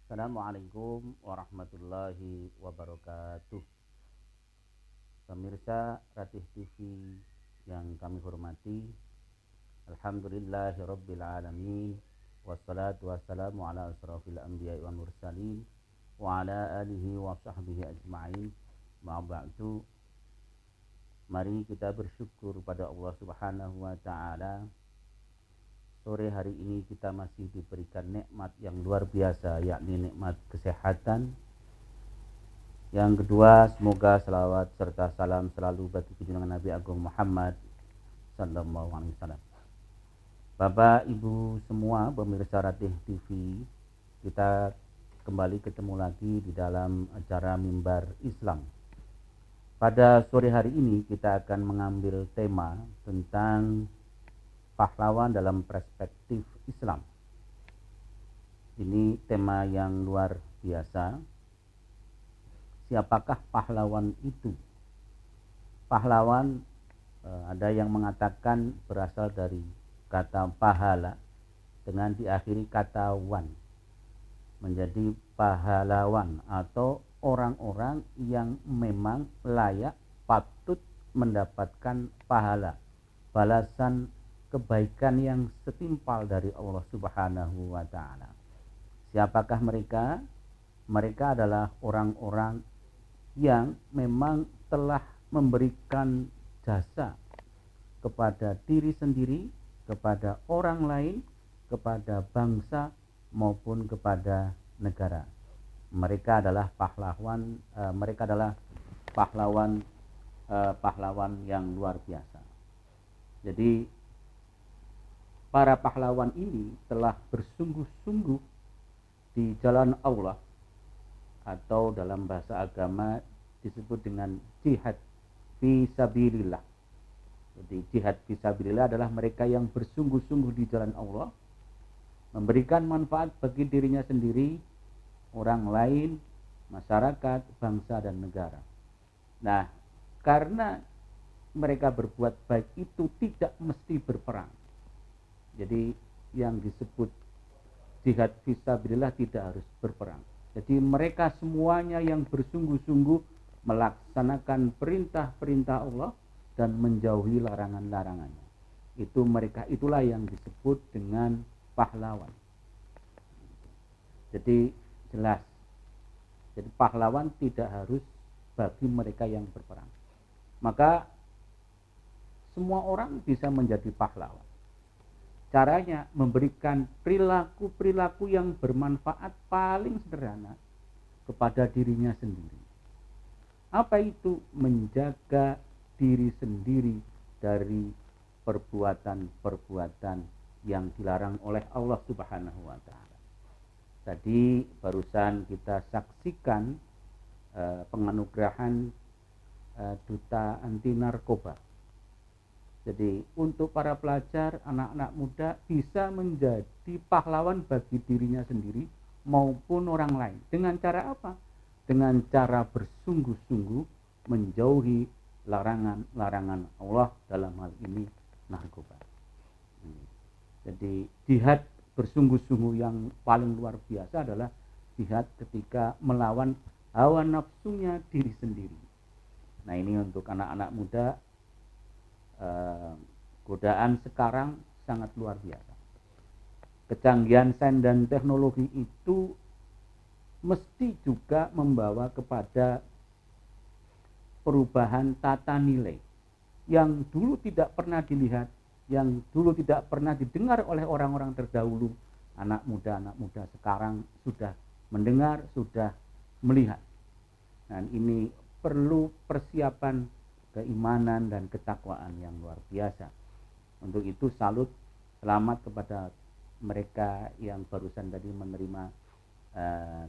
Assalamualaikum warahmatullahi wabarakatuh. Pemirsa Ratih TV yang kami hormati, Alhamdulillahirabbil alamin. Wassalatu wassalamu ala asrofil anbiya'i wal mursalin wa ala alihi wa sahbihi ajma'in. Ma ba'du. Mari kita bersyukur pada Allah Subhanahu wa taala. Sore hari ini kita masih diberikan nikmat yang luar biasa, yakni nikmat kesehatan. Yang kedua, semoga salawat serta salam selalu bagi junjungan Nabi Agung Muhammad sallallahu alaihi wasallam. Bapak, Ibu semua pemirsa Ratih TV, kita kembali ketemu lagi di dalam acara Mimbar Islam. Pada sore hari ini kita akan mengambil tema tentang pahlawan dalam perspektif Islam. Ini tema yang luar biasa. Siapakah pahlawan itu? Pahlawan ada yang mengatakan berasal dari kata pahala dengan diakhiri kata wan, menjadi pahlawan atau orang-orang yang memang layak patut mendapatkan pahala, balasan kebaikan yang setimpal dari Allah Subhanahu wa taala. Siapakah mereka? Mereka adalah orang-orang yang memang telah memberikan jasa kepada diri sendiri, kepada orang lain, kepada bangsa maupun kepada negara. Mereka adalah pahlawan, pahlawan yang luar biasa. Jadi para pahlawan ini telah bersungguh-sungguh di jalan Allah, atau dalam bahasa agama disebut dengan jihad fisabilillah. Jadi jihad fisabilillah adalah mereka yang bersungguh-sungguh di jalan Allah, memberikan manfaat bagi dirinya sendiri, orang lain, masyarakat, bangsa dan negara. Nah, karena mereka berbuat baik itu tidak mesti berperang. Jadi yang disebut jihad fisabilillah tidak harus berperang. Jadi mereka semuanya yang bersungguh-sungguh melaksanakan perintah-perintah Allah dan menjauhi larangan-larangannya. Itulah yang disebut dengan pahlawan. Jadi jelas. Jadi pahlawan tidak harus bagi mereka yang berperang. Maka semua orang bisa menjadi pahlawan. Caranya memberikan perilaku-perilaku yang bermanfaat paling sederhana kepada dirinya sendiri. Apa itu? Menjaga diri sendiri dari perbuatan-perbuatan yang dilarang oleh Allah Subhanahu wa taala. Tadi barusan kita saksikan penganugerahan duta anti narkoba. Jadi untuk para pelajar, anak-anak muda bisa menjadi pahlawan bagi dirinya sendiri maupun orang lain. Dengan cara apa? Dengan cara bersungguh-sungguh menjauhi larangan-larangan Allah, dalam hal ini narkoba. Jadi jihad bersungguh-sungguh yang paling luar biasa adalah jihad ketika melawan hawa nafsunya diri sendiri. Nah, ini untuk anak-anak muda. Godaan sekarang sangat luar biasa. Kecanggihan sains dan teknologi itu mesti juga membawa kepada perubahan tata nilai yang dulu tidak pernah dilihat, yang dulu tidak pernah didengar oleh orang-orang terdahulu. Anak muda sekarang sudah mendengar, sudah melihat. Dan ini perlu persiapan keimanan dan ketakwaan yang luar biasa. Untuk itu salut, selamat kepada mereka yang barusan tadi menerima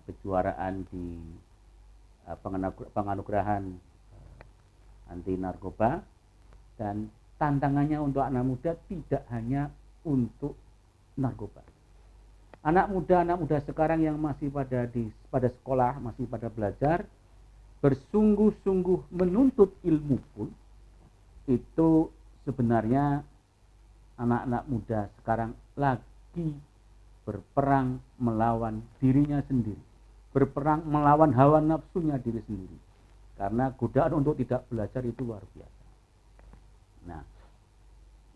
kejuaraan di penganugerahan anti narkoba. Dan tantangannya untuk anak muda tidak hanya untuk narkoba. Anak muda sekarang yang masih pada sekolah, masih pada belajar, bersungguh-sungguh menuntut ilmu pun, itu sebenarnya anak-anak muda sekarang lagi berperang melawan dirinya sendiri. berperang melawan hawa nafsunya diri sendiri. Karena godaan untuk tidak belajar itu luar biasa. Nah,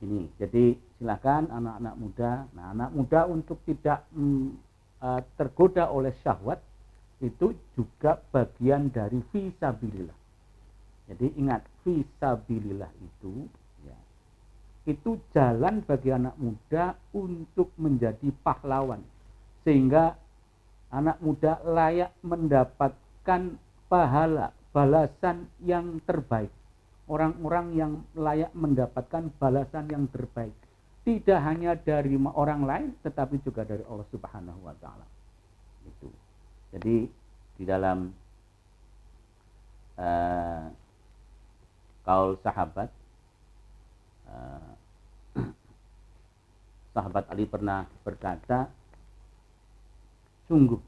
ini jadi silakan anak-anak muda. Nah, anak muda untuk tidak tergoda oleh syahwat itu juga bagian dari fisabilillah. Jadi ingat, fisabilillah itu ya, itu jalan bagi anak muda untuk menjadi pahlawan, sehingga anak muda layak mendapatkan pahala, balasan yang terbaik. Orang-orang yang layak mendapatkan balasan yang terbaik, tidak hanya dari orang lain tetapi juga dari Allah Subhanahu wa taala. Itu. Jadi di dalam kaul sahabat, sahabat Ali pernah berkata, sungguh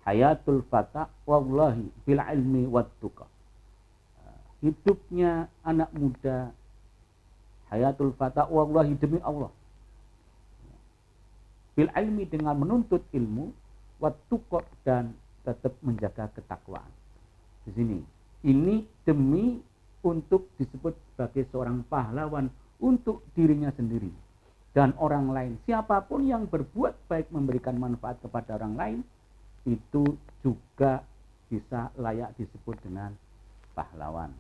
hayatul fata wallahi bil ilmi wat tuqa. Hidupnya anak muda, hayatul fata wallahi demi Allah, bil ilmi dengan menuntut ilmu, wat tuqa dan tetap menjaga ketakwaan. Di sini ini demi untuk disebut sebagai seorang pahlawan untuk dirinya sendiri dan orang lain. Siapapun yang berbuat baik memberikan manfaat kepada orang lain itu juga bisa layak disebut dengan pahlawan.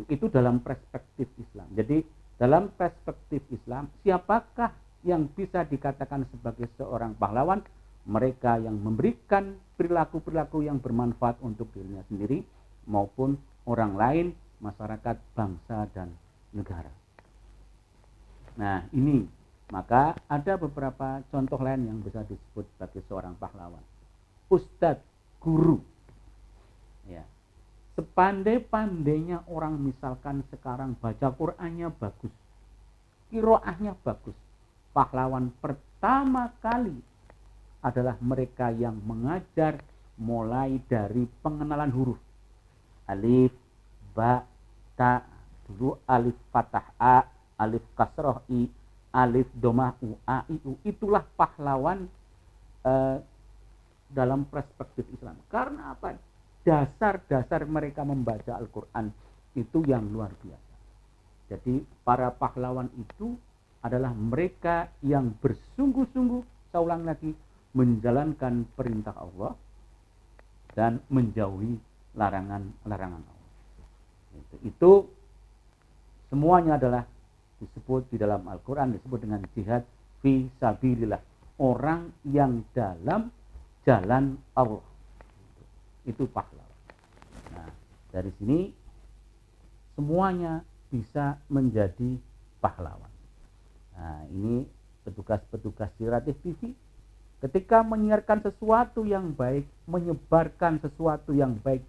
Itu dalam perspektif Islam. Jadi dalam perspektif Islam, siapakah yang bisa dikatakan sebagai seorang pahlawan? Mereka yang memberikan perilaku-perilaku yang bermanfaat untuk dirinya sendiri maupun orang lain, masyarakat, bangsa, dan negara. Nah, ini maka ada beberapa contoh lain yang bisa disebut sebagai seorang pahlawan. Ustadz, guru. Ya. Sepandai-pandainya orang misalkan sekarang baca Qur'annya bagus, qiraahnya bagus, pahlawan pertama kali adalah mereka yang mengajar mulai dari pengenalan huruf. Alif, ba, ta, dulu alif fathah a, alif kasroh i, alif domah u, a, i, u. Itulah pahlawan dalam perspektif Islam. Karena apa? Dasar-dasar mereka membaca Al-Quran itu yang luar biasa. Jadi para pahlawan itu adalah mereka yang bersungguh-sungguh, saya ulang lagi, menjalankan perintah Allah dan menjauhi larangan-larangan Allah. Itu semuanya adalah disebut di dalam Al-Quran, disebut dengan jihad fi sabilillah, orang yang dalam jalan Allah. Itu pahlawan. Nah, dari sini semuanya bisa menjadi pahlawan. Nah, ini petugas-petugas Siratif TV ketika menyiarkan sesuatu yang baik, menyebarkan sesuatu yang baik,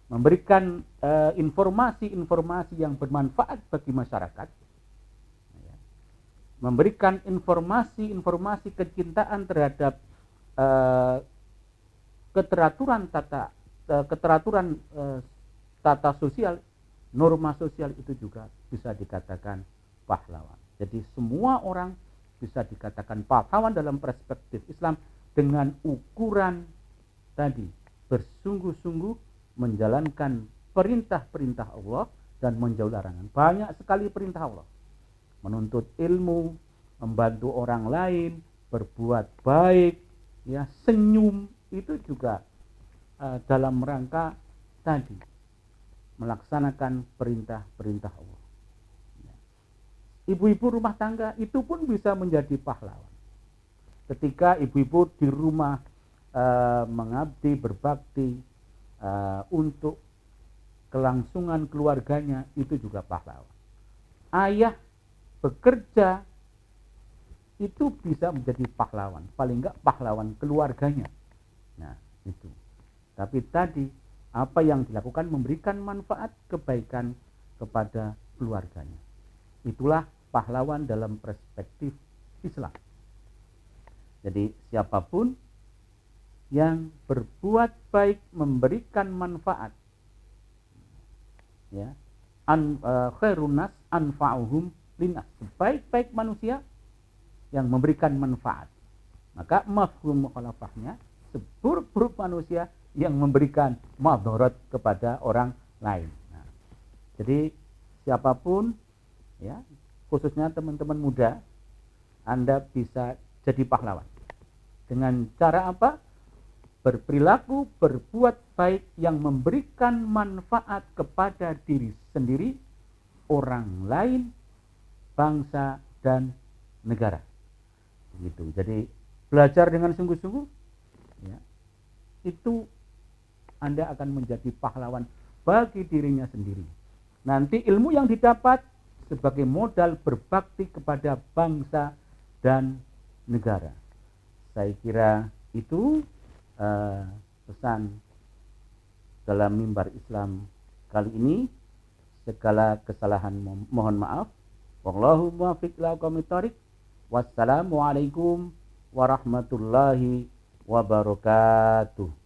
memberikan informasi-informasi yang bermanfaat bagi masyarakat, memberikan informasi-informasi kecintaan terhadap keteraturan tata sosial, norma sosial, itu juga bisa dikatakan pahlawan. Jadi semua orang bisa dikatakan pahlawan dalam perspektif Islam dengan ukuran tadi, bersungguh-sungguh menjalankan perintah-perintah Allah dan menjauhi larangan. Banyak sekali perintah Allah. Menuntut ilmu, membantu orang lain, berbuat baik, ya, senyum, itu juga dalam rangka tadi melaksanakan perintah-perintah Allah. Ibu-ibu rumah tangga itu pun bisa menjadi pahlawan. Ketika ibu-ibu di rumah mengabdi, berbakti untuk kelangsungan keluarganya, itu juga pahlawan. Ayah bekerja itu bisa menjadi pahlawan, paling enggak pahlawan keluarganya. Nah, itu. Tapi tadi apa yang dilakukan memberikan manfaat kebaikan kepada keluarganya. Itulah pahlawan dalam perspektif Islam. Jadi siapapun yang berbuat baik, memberikan manfaat, ya, khairun nas anfa'uhum linnas, sebaik-baik manusia yang memberikan manfaat, maka mafhum mukhalafahnya seburuk-buruk manusia yang memberikan madharat kepada orang lain. Nah, jadi siapapun ya, khususnya teman-teman muda, Anda bisa jadi pahlawan. Dengan cara apa? Berperilaku, berbuat baik yang memberikan manfaat kepada diri sendiri, orang lain, bangsa, dan negara. Gitu. Jadi belajar dengan sungguh-sungguh, ya, itu Anda akan menjadi pahlawan bagi dirinya sendiri. Nanti ilmu yang didapat sebagai modal berbakti kepada bangsa dan negara. Saya kira itu pesan dalam mimbar Islam kali ini. Segala kesalahan mohon maaf. Wallahu muwaffiq ila aqwamit thoriq. Wassalamualaikum warahmatullahi wabarakatuh.